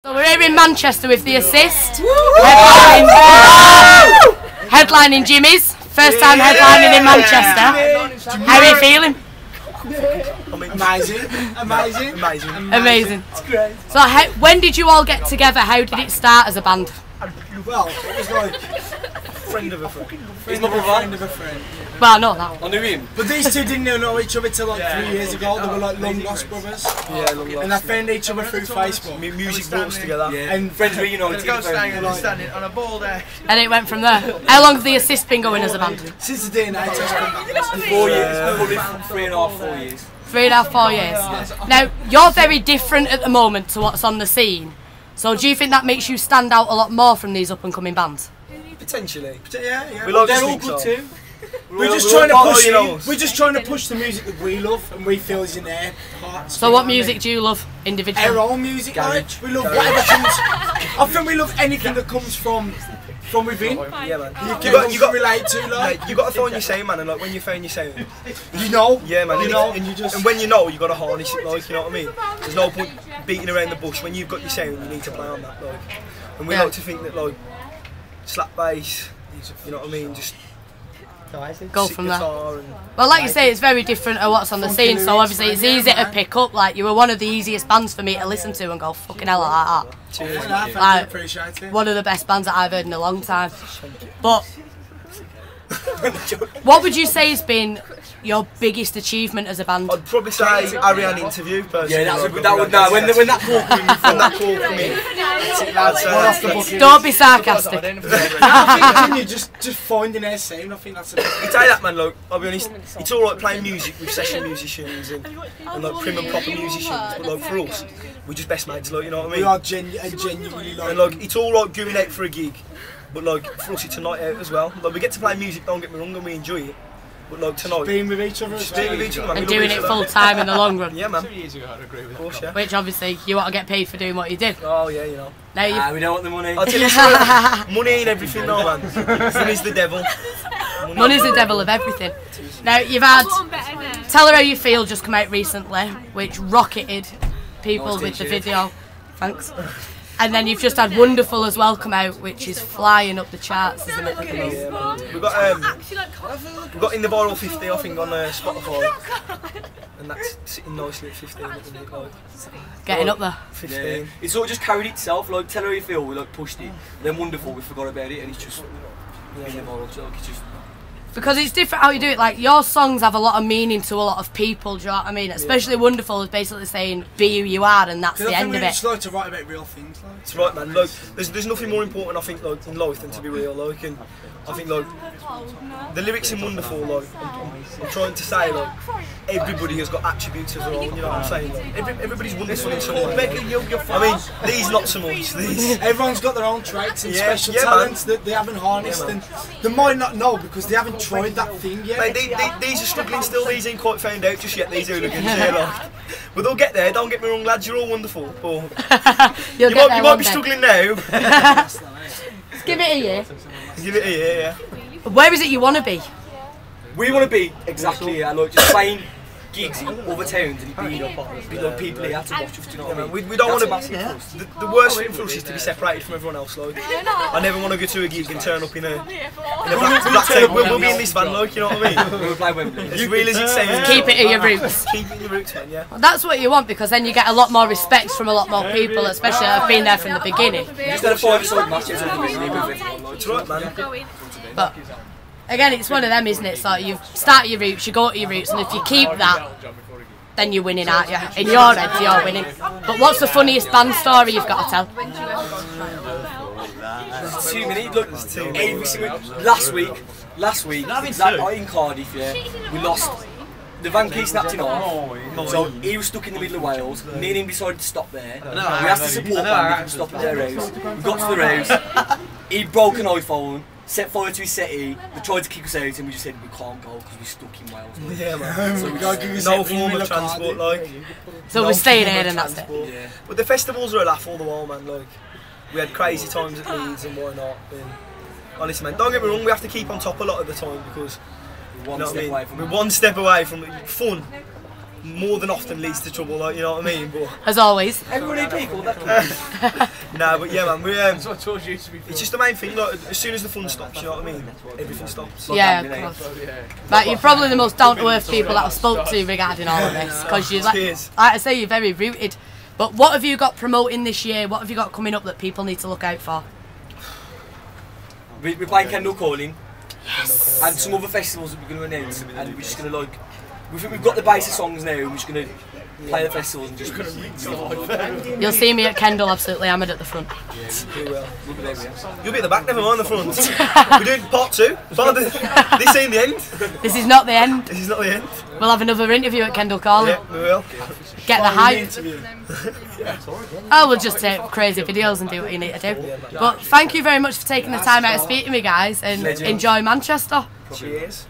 So we're here in Manchester with the assist. Headlining Jimmy's. First time headlining in Manchester. How are you feeling? Amazing. It's great. So when did you all get together? How did it start as a band? Well, it was like friend of a friend. He's my brother. Friend of a friend. Well, I know that. I knew him. But these two didn't know each other till like 3 years ago. They were like long lost brothers. Yeah, long lost. And they found each other through Facebook. Music brought us together. Yeah. And friends reunited. Let's go standing on a ball there. And it went from there. How long have the assist been going as a band? Since the day and night, 4 years. Probably 3.5, 4 years. 3.5, 4 years. Now, you're very different at the moment to what's on the scene. So do you think that makes you stand out a lot more from these up and coming bands? Potentially. Yeah. They're all good too. We're just trying to push. We're just trying to push the music that we love and we feel is in their hearts. So what music do you love individually? Our own music, like we love whatever comes. I think we love anything that comes from within. Yeah, man. You got to relate to, like. You got to find your sound, man, and like when you find your sound, you know. Yeah, man. You know, and you just. And when you know, you got to harness it, like, you know what I mean. There's no point beating around the bush. When you've got your sound, you need to play on that, like. And we like to think that, like, slap bass, you know what I mean, just. Go from there. Well, like you say, it's very different to what's on the scene, so obviously it's easy to pick up. Like, you were one of the easiest bands for me to listen to and go, fucking hell, I like that. Cheers. Like, one of the best bands that I've heard in a long time. But what would you say has been your biggest achievement as a band? I'd probably say Arianne interview, personally. Yeah, that would no. When that call from me, Don't be sarcastic. You're just finding their sound. I think that's. I tell you that, man. Look, I'll be honest. It's all right playing music with session musicians and like prim and proper musicians, but like for us, we're just best mates. Like, you know what I mean? We are genuinely like. And like, it's all right going out for a gig, but like for us, it's a night out as well. Like, we get to play music. Don't get me wrong, and we enjoy it. But like tonight, being with each other, man. And doing it full time in the long run. Yeah, man. 2 years ago, I'd agree with that. Of course, yeah. Which obviously you want to get paid for doing what you do. Oh yeah, you know. Now we don't want the money. I'll tell you something. Money ain't everything, no, man. Money's the devil. Money's the devil of everything. Now you've had Tell Her How You Feel just come out recently, which rocketed people with the video. Thanks. And then you've just had Wonderful as well come out, which is flying up the charts, isn't it? Yeah, we've got in the viral 50, I think, on Spotify, and that's sitting nicely at 15 at the minute, like. Getting up there. 15. Yeah. It's all just carried itself. Like Tell Her How You Feel, we like pushed it. Then Wonderful, we forgot about it, and it's just in the viral. So it's just. Because it's different how you do it. Like, your songs have a lot of meaning to a lot of people, do you know what I mean? Especially Wonderful is basically saying, be who you are, and that's the end of it. It's like to write about real things, like. It's right, man. Like, there's nothing more important, I think, like, in life than to be real, like, and I think, like, the lyrics in Wonderful, like, I'm trying to say, like, everybody has got attributes of their own, you know what I'm saying? Like, everybody's wonderful in some way. I mean, these not so much, these. Everyone's got their own traits and special talents that they haven't harnessed, and they might not know because they haven't tried that thing yet. Mate, these are struggling still, these ain't quite found out just yet, these hooligans here, like. But they'll get there, don't get me wrong, lads, you're all wonderful. But you might be struggling now. Give it a year. Give it a year, yeah. Where is it you want to be? We want to be exactly here, like just playing gigs in other towns and be like people here to watch us, do you know what I mean? We don't want to. The worst thing for us is to be separated from everyone else. Like, I never want to go to a gig and turn up in a black tent. We'll be in this van, like, you know what I mean? We'll play Wembley. As real as it sounds. Keep it in your roots. Keep it in your roots, man, yeah. Well, that's what you want, because then you get a lot more respect from a lot more people, especially that have been there from the beginning. Just had a 5-a-side match, it's right, man. But again, it's one of them, isn't it? So you start your roots, you go to your roots, and if you keep that, then you're winning, aren't you? In your head, you're winning. But what's the funniest band story you've got to tell? There's too many. Look, every single last week, in Cardiff, yeah, we lost. The van key snapped in half, so he was stuck in the middle of Wales. Me and him decided to stop there. We asked the support band to stop at their house. We got to the house. He broke an iPhone, set fire to his settee. They tried to kick us out, and we just said we can't go because we're stuck in Wales. Yeah, man. So we gotta give you no form of transport, like. So we're staying here, and that's it. Yeah. But the festivals are a laugh all the while, man. Like, we had crazy times at Leeds and why not. And honestly, man, don't get me wrong. We have to keep on top a lot of the time because. We're one step away from fun. more than often leads to trouble, like, you know what I mean? But As always. Everybody people that nah, but yeah, man, it's just the main thing. Like, as soon as the fun stops, you know what I mean? Everything stops. Yeah, of course. Like, you're probably the most down-to-earth people that I've spoke to regarding all of this, because you're like I say, you're very rooted. But what have you got promoting this year? What have you got coming up that people need to look out for? we're playing Kendall Calling, and some other festivals that we're going to announce, and we're just going to like. We think we've got the base of songs now, and we're just going to play the festivals and just going to You'll see me at Kendall absolutely hammered at the front. You will. You'll be at the back, never mind the front. We're doing part 2. This ain't the end. This is not the end. This is not the end. We'll have another interview at Kendall Calling. Yeah, we will. Get the hype. Oh, we'll just take crazy videos and do what you need to do. But thank you very much for taking the time out to speak to me, guys, and enjoy Manchester. Cheers.